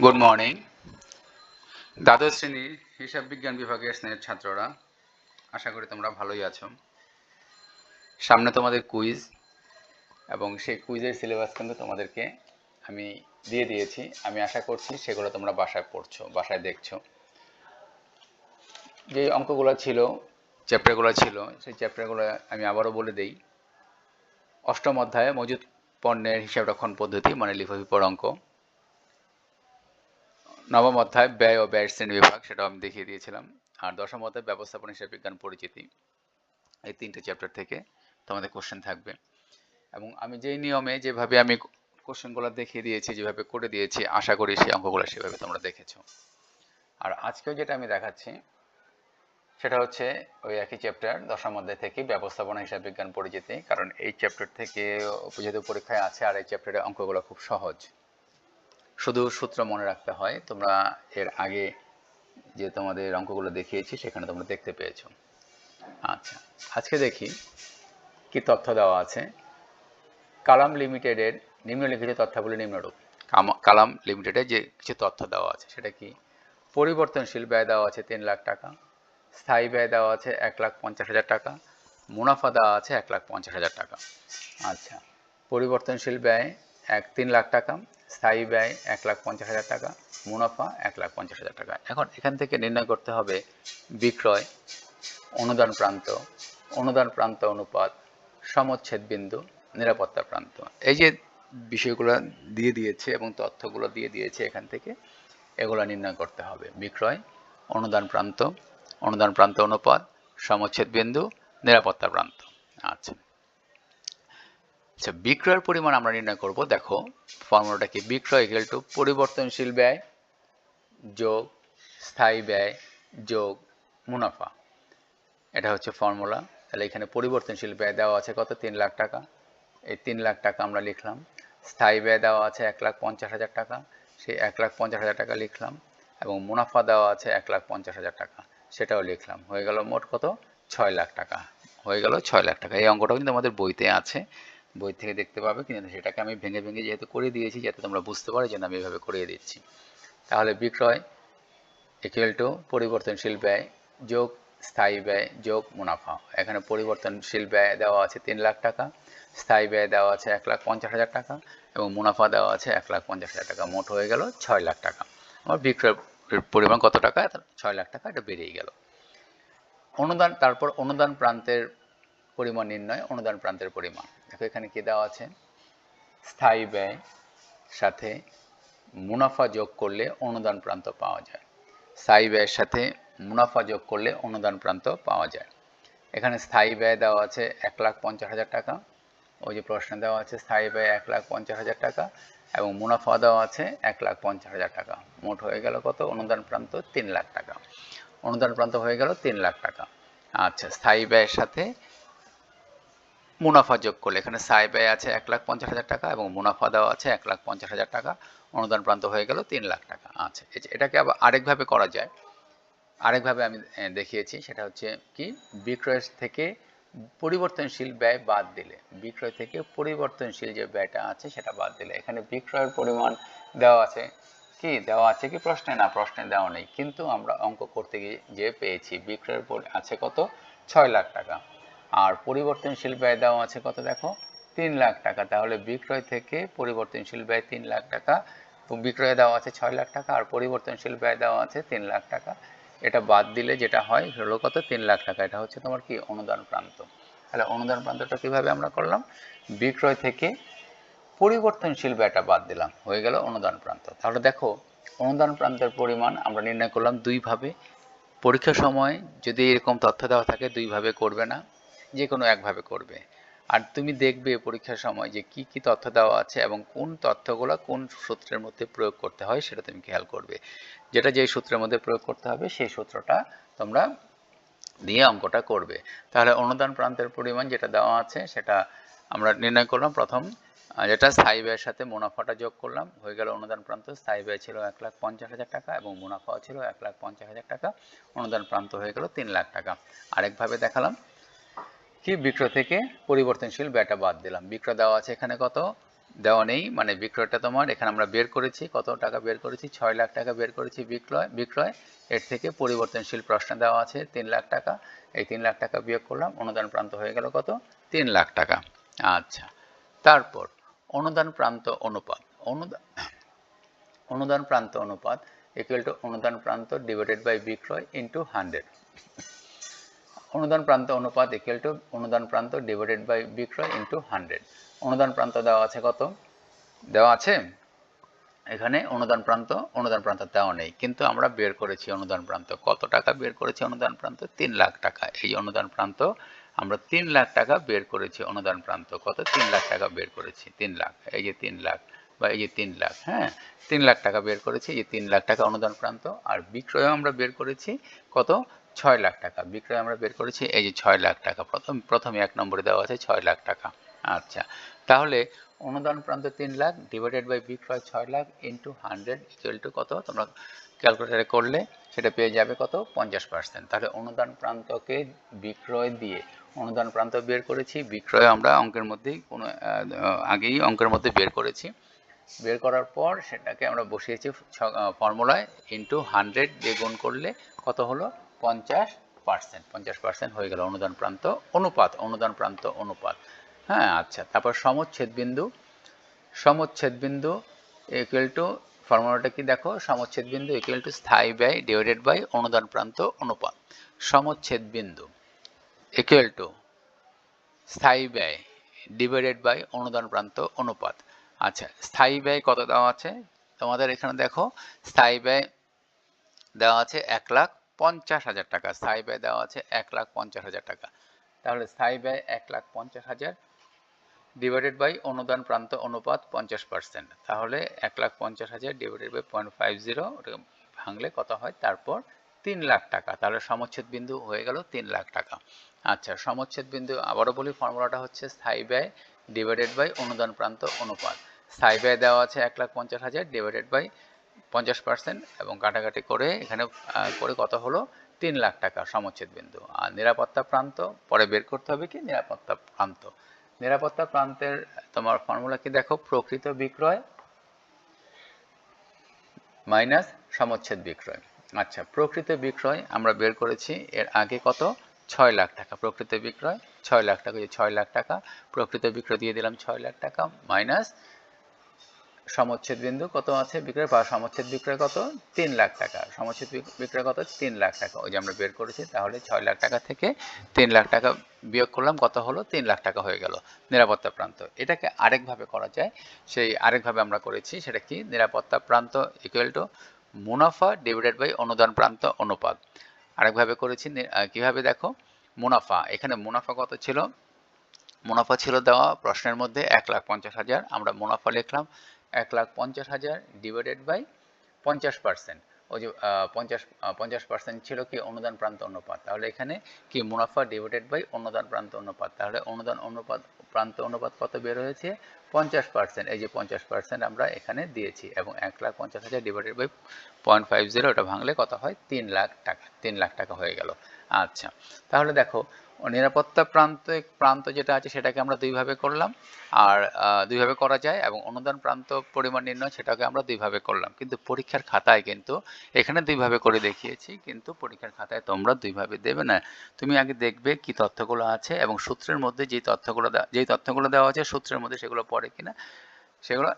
Good morning. দ্বাদশ শ্রেণীর হিসাব বিজ্ঞান বিভাগের স্নেহের ছাত্ররা, আশা করি তোমরা ভালোই আছো। সামনে তোমাদের কুইজ, এবং সেই কুইজের সিলেবাস কিন্তু তোমাদেরকে আমি দিয়ে দিয়েছি। আমি আশা করছি সেগুলো তোমরা বাসায় পড়ছো, বাসায় দেখছো। যে অঙ্কগুলো ছিল, চ্যাপ্টারগুলো ছিল, সেই চ্যাপ্টারগুলো আমি আবারও বলে দিই। অষ্টম অধ্যায়ে মজুদ পণ্যের হিসাব রক্ষণ পদ্ধতি, মানে লিফোফিপর অঙ্ক। নবম অধ্যায় ব্যয় ও ব্যয়ের শ্রেণী বিভাগ, সেটাও আমি দেখিয়ে দিয়েছিলাম। আর দশম অধ্যায় ব্যবস্থাপনা হিসাব বিজ্ঞান পরিচিতি। এই তিনটে চ্যাপ্টার থেকে তোমাদের কোশ্চেন থাকবে, এবং আমি যেই নিয়মে যেভাবে আমি কোশ্চেনগুলো দেখিয়ে দিয়েছি, যেভাবে করে দিয়েছি, আশা করি সেই অঙ্কগুলো সেভাবে তোমরা দেখেছো। আর আজকেও যেটা আমি দেখাচ্ছি সেটা হচ্ছে ওই একই চ্যাপ্টার, দশম অধ্যায় থেকে ব্যবস্থাপনা হিসাব বিজ্ঞান পরিচিতি। কারণ এই চ্যাপ্টার থেকে যেহেতু পরীক্ষায় আছে, আর এই চ্যাপ্টারের অঙ্কগুলো খুব সহজ, শুধু সূত্র মনে রাখতে হয়। তোমরা এর আগে যে তোমাদের অঙ্কগুলো দেখিয়েছি সেখানে তোমরা দেখতে পেয়েছো। আচ্ছা, আজকে দেখি কি তথ্য দেওয়া আছে। কালাম লিমিটেডের নিম্নলিখিত তথ্যাবলী নিম্নরূপ। কালাম লিমিটেডের যে কিছু তথ্য দেওয়া আছে সেটা কি? পরিবর্তনশীল ব্যয় দেওয়া আছে 3 লাখ টাকা, স্থায়ী ব্যয় দেওয়া আছে 1,50,000 টাকা, মুনাফা দেওয়া আছে 1,50,000 টাকা। আচ্ছা, পরিবর্তনশীল ব্যয় 3 লাখ টাকা, স্থায়ী ব্যয় 1,50,000 টাকা, মুনাফা 1,50,000 টাকা। এখন এখান থেকে নির্ণয় করতে হবে বিক্রয়, অনুদান প্রান্ত অনুপাত, সমচ্ছেদ বিন্দু, নিরাপত্তা প্রান্ত। এই যে বিষয়গুলো দিয়ে দিয়েছে এবং তথ্যগুলো দিয়ে দিয়েছে, এখান থেকে এগুলো নির্ণয় করতে হবে। বিক্রয়, অনুদান প্রান্ত অনুপাত, সমচ্ছেদ বিন্দু, নিরাপত্তা প্রান্ত। আচ্ছা আচ্ছা, বিক্রয়ের পরিমাণ আমরা নির্ণয় করব। দেখো ফর্মুলাটা কি? বিক্রয় ইকুয়াল টু পরিবর্তনশীল ব্যয় যোগ স্থায়ী ব্যয় যোগ মুনাফা। এটা হচ্ছে ফর্মুলা। তাহলে এখানে পরিবর্তনশীল ব্যয় দেওয়া আছে কত? 3 লাখ টাকা। এই 3 লাখ টাকা আমরা লিখলাম। স্থায়ী ব্যয় দেওয়া আছে 1,50,000 টাকা, সেই 1,50,000 টাকা লিখলাম। এবং মুনাফা দেওয়া আছে 1,50,000 টাকা, সেটাও লিখলাম। হয়ে গেল মোট কত? 6 লাখ টাকা। হয়ে গেল 6 লাখ টাকা। এই অঙ্কটাও কিন্তু আমাদের বইতে আছে, বই থেকে দেখতে পাবে। কিন্তু সেটাকে আমি ভেঙে ভেঙে যেহেতু করে দিয়েছি, যাতে তোমরা বুঝতে পারো, যেন আমি এভাবে করিয়ে দিচ্ছি। তাহলে বিক্রয় ইকুয়াল টু পরিবর্তনশীল ব্যয় যোগ স্থায়ী ব্যয় যোগ মুনাফা। এখানে পরিবর্তনশীল ব্যয় দেওয়া আছে 3 লাখ টাকা, স্থায়ী ব্যয় দেওয়া আছে 1,50,000 টাকা, এবং মুনাফা দেওয়া আছে 1,50,000 টাকা। মোট হয়ে গেল 6 লাখ টাকা। আমার বিক্রয়ের পরিমাণ কত টাকা? 6 লাখ টাকা। এটা বেরিয়ে গেল। অনুদান, তারপর অনুদান প্রান্তের পরিমাণ নির্ণয়। অনুদান প্রান্তের পরিমাণ দেখো এখানে কি দেওয়া আছে? স্থায়ী ব্যয় সাথে মুনাফা যোগ করলে অনুদান প্রান্ত পাওয়া যায়। স্থায়ী ব্যয়ের সাথে মুনাফা যোগ করলে অনুদান প্রান্ত পাওয়া যায়। এখানে স্থায়ী ব্যয় দেওয়া আছে 1,50,000 টাকা। ওই যে প্রশ্নে দেওয়া আছে স্থায়ী ব্যয় 1,50,000 টাকা, এবং মুনাফা দেওয়া আছে 1,50,000 টাকা। মোট হয়ে গেল কত? অনুদান প্রান্ত 3 লাখ টাকা। অনুদান প্রান্ত হয়ে গেল 3 লাখ টাকা। আচ্ছা, স্থায়ী ব্যয়ের সাথে মুনাফা যোগ করলে, এখানে স্থায়ী ব্যয় আছে 1,50,000 টাকা এবং মুনাফা দেওয়া আছে 1,50,000 টাকা। অনুদান প্রান্ত হয়ে গেল 3 লাখ টাকা। আচ্ছা, এটাকে আবার আরেকভাবে করা যায়। আরেকভাবে আমি দেখিয়েছি, সেটা হচ্ছে কি? বিক্রয় থেকে পরিবর্তনশীল ব্যয় বাদ দিলে, বিক্রয় থেকে পরিবর্তনশীল যে ব্যয়টা আছে সেটা বাদ দিলে। এখানে বিক্রয়ের পরিমাণ দেওয়া আছে কি? দেওয়া আছে কি প্রশ্নে? না, প্রশ্নে দেওয়া নেই, কিন্তু আমরা অঙ্ক করতে গিয়ে যে পেয়েছি বিক্রয়ের আছে কত? 6 লাখ টাকা। আর পরিবর্তনশীল ব্যয় দেওয়া আছে কত? দেখো 3 লাখ টাকা। তাহলে বিক্রয় থেকে পরিবর্তনশীল ব্যয় 3 লাখ টাকা, বিক্রয়ে দেওয়া আছে 6 লাখ টাকা, আর পরিবর্তনশীল ব্যয় দেওয়া আছে 3 লাখ টাকা। এটা বাদ দিলে যেটা হয় হলো কত? 3 লাখ টাকা। এটা হচ্ছে তোমার কি? অনুদান প্রান্ত। তাহলে অনুদান প্রান্তটা কিভাবে আমরা করলাম? বিক্রয় থেকে পরিবর্তনশীল ব্যয়টা বাদ দিলাম, হয়ে গেল অনুদান প্রান্ত। তাহলে দেখো অনুদান প্রান্তের পরিমাণ আমরা নির্ণয় করলাম দুইভাবে। পরীক্ষার সময় যদি এরকম তথ্য দেওয়া থাকে, দুইভাবে করবে না, যে কোনো একভাবে করবে। আর তুমি দেখবে পরীক্ষার সময় যে কি কি তথ্য দেওয়া আছে এবং কোন তথ্যগুলো কোন সূত্রের মধ্যে প্রয়োগ করতে হয়, সেটা তুমি খেয়াল করবে। যেটা যেই সূত্রের মধ্যে প্রয়োগ করতে হবে সেই সূত্রটা তোমরা দিয়ে অঙ্কটা করবে। তাহলে অনুদান প্রান্তের পরিমাণ যেটা দেওয়া আছে সেটা আমরা নির্ণয় করলাম। প্রথম যেটা স্থায়ী ব্যয়ের সাথে মুনাফাটা যোগ করলাম, হয়ে গেল অনুদান প্রান্ত। স্থায়ী ব্যয় ছিল 1,50,000 টাকা এবং মুনাফাও ছিল 1,50,000 টাকা। অনুদান প্রান্ত হয়ে গেল 3 লাখ টাকা। আরেকভাবে দেখালাম কি? বিক্রয় থেকে পরিবর্তনশীল ব্যয়টা বাদ দিলাম। বিক্রয় দেওয়া আছে এখানে কত? দেওয়া নেই, মানে বিক্রয়টা তোমার এখানে আমরা বের করেছি, কত টাকা বের করেছি, 6 লাখ টাকা বের করেছি বিক্রয়। এর থেকে পরিবর্তনশীল প্রশ্ন দেওয়া আছে 3 লাখ টাকা, এই 3 লাখ টাকা বিয়োগ করলাম, অনুদান প্রান্ত হয়ে গেল কত, 3 লাখ টাকা। আচ্ছা, তারপর অনুদান প্রান্ত অনুপাত, অনুদান প্রান্ত অনুপাত ইকুয়াল টু অনুদান প্রান্ত ডিভাইডেড বাই বিক্রয় ইন্টু 100। অনুদান প্রান্ত অনুপাত ইকুয়াল টু অনুদান প্রান্ত ডিভাইডেড বাই বিক্রয় ইন্টু 100। অনুদান প্রান্ত দেওয়া আছে কত, দেওয়া আছে এখানে অনুদান প্রান্ত দেওয়া নেই, কিন্তু আমরা বের করেছি অনুদান প্রান্ত, কত টাকা বের করেছি অনুদান প্রান্ত, 3 লাখ টাকা। এই অনুদান প্রান্ত আমরা 3 লাখ টাকা বের করেছি, অনুদান প্রান্ত কত, 3 লাখ টাকা বের করেছি, 3 লাখ, এই যে 3 লাখ বা এই যে 3 লাখ, হ্যাঁ 3 লাখ টাকা বের করেছি, এই 3 লাখ টাকা অনুদান প্রান্ত। আর বিক্রয় আমরা বের করেছি কত, 6 লাখ টাকা, বিক্রয় আমরা বের করেছি এই যে 6 লাখ টাকা, প্রথমে 1 নম্বরে দেওয়া আছে 6 লাখ টাকা। আচ্ছা, তাহলে অনুদান প্রান্ত 3 লাখ ডিভাইডেড বাই বিক্রয় 6 লাখ ইন্টু 100 ইকুয়াল টু কত, তোমরা ক্যালকুলেটারে করলে সেটা পেয়ে যাবে কত, 50%। তাহলে অনুদান প্রান্তকে বিক্রয় দিয়ে অনুদান প্রান্ত বের করেছি, বিক্রয় আমরা অঙ্কের মধ্যেই কোনো আগেই অঙ্কের মধ্যে বের করেছি, বের করার পর সেটাকে আমরা বসিয়েছি ফর্মুলায়, ইন্টু 100 দিয়ে গুণ করলে কত হলো, 50%। 50% হয়ে গেল অনুদান প্রান্ত অনুপাত, অনুদান প্রান্ত অনুপাত। হ্যাঁ, আচ্ছা, তারপর সমচ্ছেদ বিন্দু ইকুয়াল টু, ফর্মুলাটা কি দেখো, সমচ্ছেদ বিন্দু ইকুয়াল টু স্থায়ী ব্যয় ডিভাইডেড বাই অনুদান প্রান্ত অনুপাত। সমচ্ছেদ বিন্দু ইকুয়াল টু স্থায়ী ব্যয় ডিভাইডেড বাই অনুদান প্রান্ত অনুপাত। আচ্ছা, স্থায়ী ব্যয় কত দেওয়া আছে তোমাদের এখানে দেখো, স্থায়ী ব্যয় দেওয়া আছে 1,50,000 টাকা, স্থায়ী ব্যয় দেওয়া আছে 1,50,000 টাকা। তাহলে স্থায়ী ব্যয় 1,50,000 ডিভাইডেড বাই অনুদান প্রান্ত অনুপাত 50%, তাহলে 1,50,000 ডিভাইডেড বাই 0.50, ওটা ভাঙলে কত হয়, তারপর 3 লাখ টাকা। তাহলে সমচ্ছেদ বিন্দু হয়ে গেল 3 লাখ টাকা। আচ্ছা, সমচ্ছেদ বিন্দু আবারও বলি, ফর্মুলাটা হচ্ছে স্থায়ী ব্যয় ডিভাইডেড বাই অনুদান প্রান্ত অনুপাত। স্থায়ী ব্যয় দেওয়া আছে 1,50,000 ডিভাইডেড বাই 50% এবং কাটাকাটি করে এখানে করে কত হলো, 3 লাখ টাকা সমচ্ছেদ বিন্দু। আর নিরাপত্তা প্রান্ত পরে বের করতে হবে, কি নিরাপত্তা প্রান্ত, নিরাপত্তা প্রান্তের তোমার ফর্মুলা কি দেখো, প্রকৃত বিক্রয় মাইনাস সমচ্ছেদ বিক্রয়। আচ্ছা, প্রকৃত বিক্রয় আমরা বের করেছি এর আগে কত, 6 লাখ টাকা, প্রকৃত বিক্রয় 6 লাখ টাকা, 6 লাখ টাকা প্রকৃত বিক্রয় দিয়ে দিলাম 6 লাখ টাকা, মাইনাস সমচ্ছেদ বিন্দু কত আছে বিক্রয়, বা সমচ্ছেদ বিক্রয় কত, 3 লাখ টাকা, সমচ্ছেদ বিক্রয় কত, 3 লাখ টাকা, ওই যে আমরা বের করেছি। তাহলে 6 লাখ টাকা থেকে 3 লাখ টাকা বিয়োগ করলাম, কত হলো, 3 লাখ টাকা হয়ে গেল নিরাপত্তা প্রান্ত। এটাকে আরেকভাবে করা যায়, সেই আরেকভাবে আমরা করেছি, সেটা কি, নিরাপত্তা প্রান্ত ইকুয়াল টু মুনাফা ডিভাইডেড বাই অনুদান প্রান্ত অনুপাত। আরেকভাবে করেছি, কিভাবে দেখো, মুনাফা, এখানে মুনাফা কত ছিল, মুনাফা ছিল দেওয়া প্রশ্নের মধ্যে 1,50,000, আমরা মুনাফা লিখলাম 1,50,000 ডিভাইডেড বাই 50%, ওই যে 50% ছিল কি অনুদান প্রান্ত অনুপাত। তাহলে এখানে কি মুনাফা ডিভাইডেড বাই অনুদান প্রান্ত অনুপাত, তাহলে অনুদান অনুপাত প্রান্ত অনুপাত কত বের হয়েছে, 50%, এই যে 50% আমরা এখানে দিয়েছি, এবং 1,50,000 ডিভাইডেড বাই 0.50, ওটা ভাঙলে কত হয়, 3 লাখ টাকা, 3 লাখ টাকা হয়ে গেল। আচ্ছা, তাহলে দেখো নিরাপত্তা প্রান্ত যেটা আছে সেটাকে আমরা দুইভাবে করলাম, আর দুইভাবে করা যায়, এবং অনুদান প্রান্ত পরিমাণ নির্ণয় সেটাকে আমরা দুইভাবে করলাম, কিন্তু পরীক্ষার খাতায় কিন্তু এখানে দুইভাবে করে দেখিয়েছি, কিন্তু পরীক্ষার খাতায় তোমরা দুইভাবে দেবে না। তুমি আগে দেখবে কি তথ্যগুলো আছে, এবং সূত্রের মধ্যে যেই তথ্যগুলো দেওয়া আছে সূত্রের মধ্যে সেগুলো পড়ে কিনা, সেগুলো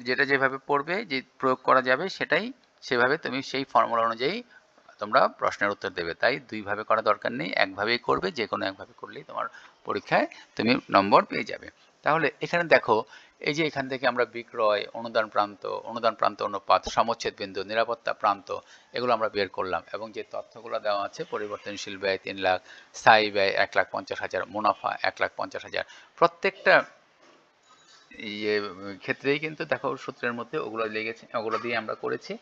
যেটা যেভাবে পড়বে, যে প্রয়োগ করা যাবে সেটাই সেভাবে তুমি সেই ফর্মুলা অনুযায়ী তোমরা প্রশ্নের উত্তর দেবে। তাই দুইভাবে করা দরকার নেই, একভাবেই করবে, যে কোনো একভাবে করলেই তোমার পরীক্ষায় তুমি নম্বর পেয়ে যাবে। তাহলে এখানে দেখো, এই যে এখান থেকে আমরা বিক্রয়, অনুদান প্রান্ত অনুপাত, সমচ্ছেদ বিন্দু, নিরাপত্তা প্রান্ত, এগুলো আমরা বের করলাম, এবং যে তথ্যগুলো দেওয়া আছে, পরিবর্তনশীল ব্যয় 3 লাখ, স্থায়ী ব্যয় 1,50,000, মুনাফা 1,50,000, প্রত্যেকটা ক্ষেত্রেই কিন্তু দেখো সূত্রের মধ্যে ওগুলো লেগেছে, ওগুলো দিয়ে আমরা করেছি।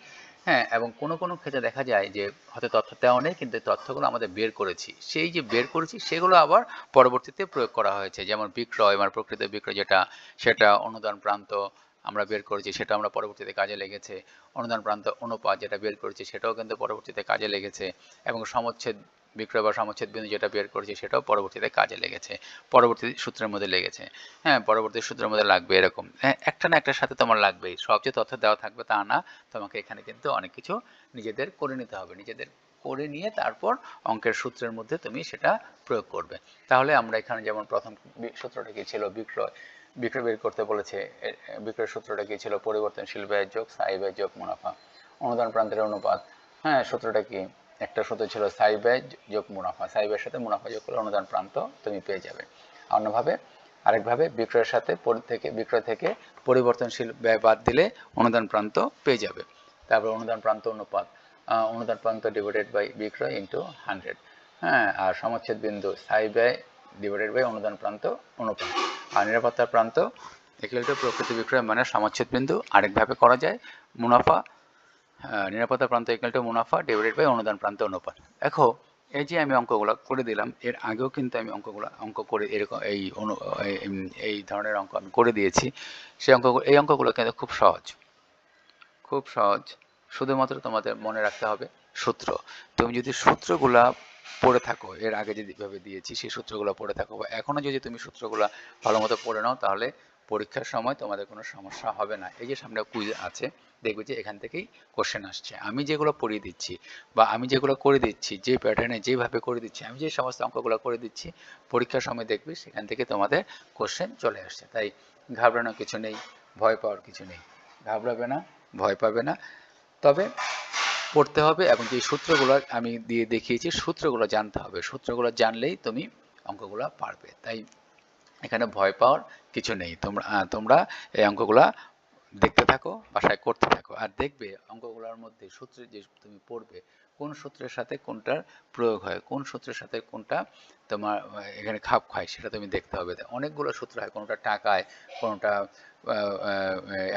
হ্যাঁ, এবং কোনো কোনো ক্ষেত্রে দেখা যায় যে হয়তো তথ্য দেওয়া নেই, কিন্তু তথ্যগুলো আমাদের বের করেছি, সেই যে বের করেছি সেগুলো আবার পরবর্তীতে প্রয়োগ করা হয়েছে। যেমন বিক্রয় মানে প্রকৃত বিক্রয় যেটা, সেটা অনুদান প্রান্ত আমরা বের করেছি, সেটা আমরা পরবর্তীতে কাজে লেগেছে। অনুদান প্রান্ত অনুপাত যেটা বের করেছি সেটাও কিন্তু পরবর্তীতে কাজে লেগেছে। এবং সমচ্ছেদ বিক্রয় বা সমচ্ছেদ বিন্দু যেটা বের করেছি সেটাও পরবর্তীতে কাজে লেগেছে, পরবর্তী সূত্রের মধ্যে লেগেছে। হ্যাঁ, পরবর্তী সূত্রের মধ্যে লাগবে এরকম। হ্যাঁ, একটা না একটার সাথে তোমার লাগবেই, সব যে তথ্য দেওয়া থাকবে তা না, তোমাকে এখানে কিন্তু অনেক কিছু নিজেদের করে নিতে হবে, নিজেদের করে নিয়ে তারপর অঙ্কের সূত্রের মধ্যে তুমি সেটা প্রয়োগ করবে। তাহলে আমরা এখানে যেমন প্রথম সূত্রটা কি ছিল, বিক্রয় বিক্রয় বের করতে বলেছে। বিক্রয় সূত্রটা কি ছিল, পরিবর্তনশীল ব্যয় যোগ স্থায়ী ব্যয় যোগ মুনাফা, অনুদান প্রান্তের অনুপাত। হ্যাঁ, সূত্রটা কি, একটা সূত্র ছিল স্থায়ী ব্যয় যোগ মুনাফা, স্থায়ী ব্যয়ের সাথে মুনাফা যোগ করলে অনুদান প্রান্ত তুমি পেয়ে যাবে। অন্যভাবে আরেকভাবে বিক্রয়ের সাথে বিক্রয় থেকে পরিবর্তনশীল ব্যয় বাদ দিলে অনুদান প্রান্ত পেয়ে যাবে। তারপর অনুদান প্রান্ত অনুপাত, অনুদান প্রান্ত ডিভাইডেড বাই বিক্রয় ইন্টু 100। হ্যাঁ, আর সমচ্ছেদ বিন্দু স্থায়ী ব্যয় ডিভাইডেড বাই অনুদান প্রান্ত অনুপাত। আর নিরাপত্তার প্রান্ত ইকুয়াল টু প্রকৃত বিক্রয় মানে সমচ্ছেদ বিন্দু। আরেকভাবে করা যায়, মুনাফা নিরাপত্তা প্রান্ত ইকুয়াল টু মুনাফা ডিভাইডেড বাই অনুদান প্রান্ত অনুপাত। দেখো এই যে আমি অঙ্কগুলো করে দিলাম, এর আগেও কিন্তু আমি অঙ্ক করে এরকম এই ধরনের অঙ্ক আমি করে দিয়েছি। এই অঙ্কগুলো কিন্তু খুব সহজ, খুব সহজ। শুধুমাত্র তোমাদের মনে রাখতে হবে সূত্র। তুমি যদি সূত্রগুলা পড়ে থাকো, এর আগে যেভাবে দিয়েছি সেই সূত্রগুলো পড়ে থাকো, বা এখনো যদি তুমি সূত্রগুলো ভালো মতো পড়ে নাও, তাহলে পরীক্ষার সময় তোমাদের কোনো সমস্যা হবে না। এই যে সামনে কুইজ আছে, দেখবে যে এখান থেকেই কোশ্চেন আসছে। আমি যেগুলো পড়িয়ে দিচ্ছি বা আমি যেগুলো করে দিচ্ছি, যে প্যাটার্নে যেভাবে করে দিচ্ছি, আমি যে সমস্ত অঙ্কগুলো করে দিচ্ছি, পরীক্ষার সময় দেখবে সেখান থেকে তোমাদের কোশ্চেন চলে আসছে। তাই ঘাবড়ানোর কিছু নেই, ভয় পাওয়ার কিছু নেই। ঘাবড়াবে না, ভয় পাবে না, তবে পড়তে হবে এবং যে সূত্রগুলো আমি দিয়ে দেখিয়েছি সূত্রগুলো জানতে হবে। সূত্রগুলো জানলেই তুমি অঙ্কগুলো পারবে। তাই এখানে ভয় পাওয়ার কিছু নেই। তোমরা এই অঙ্কগুলা দেখতে থাকো, বাসায় করতে থাকো, আর দেখবে অঙ্কগুলোর মধ্যে সূত্রে যে তুমি পড়বে কোন সূত্রের সাথে কোনটার প্রয়োগ হয়, কোন সূত্রের সাথে কোনটা তোমার এখানে খাপ খায়, সেটা তুমি দেখতে হবে। অনেকগুলো সূত্র হয়, কোনটা টাকায়, কোনটা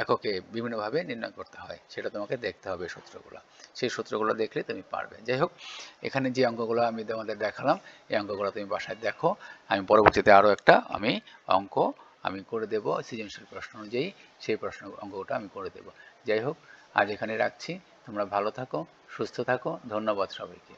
এককে, বিভিন্নভাবে নির্ণয় করতে হয়, সেটা তোমাকে দেখতে হবে সূত্রগুলো। সেই সূত্রগুলো দেখলে তুমি পারবে। যাই হোক, এখানে যে অঙ্কগুলো আমি তোমাদের দেখালাম, এই অঙ্কগুলো তুমি বাসায় দেখো। আমি পরবর্তীতে আরও একটা অঙ্ক আমি করে দেব সৃজনশীল প্রশ্ন অনুযায়ী, সেই অঙ্কটা আমি করে দেব। যাই হোক, আজ এখানে রাখছি। তোমরা ভালো থাকো, সুস্থ থাকো। ধন্যবাদ সবাইকে।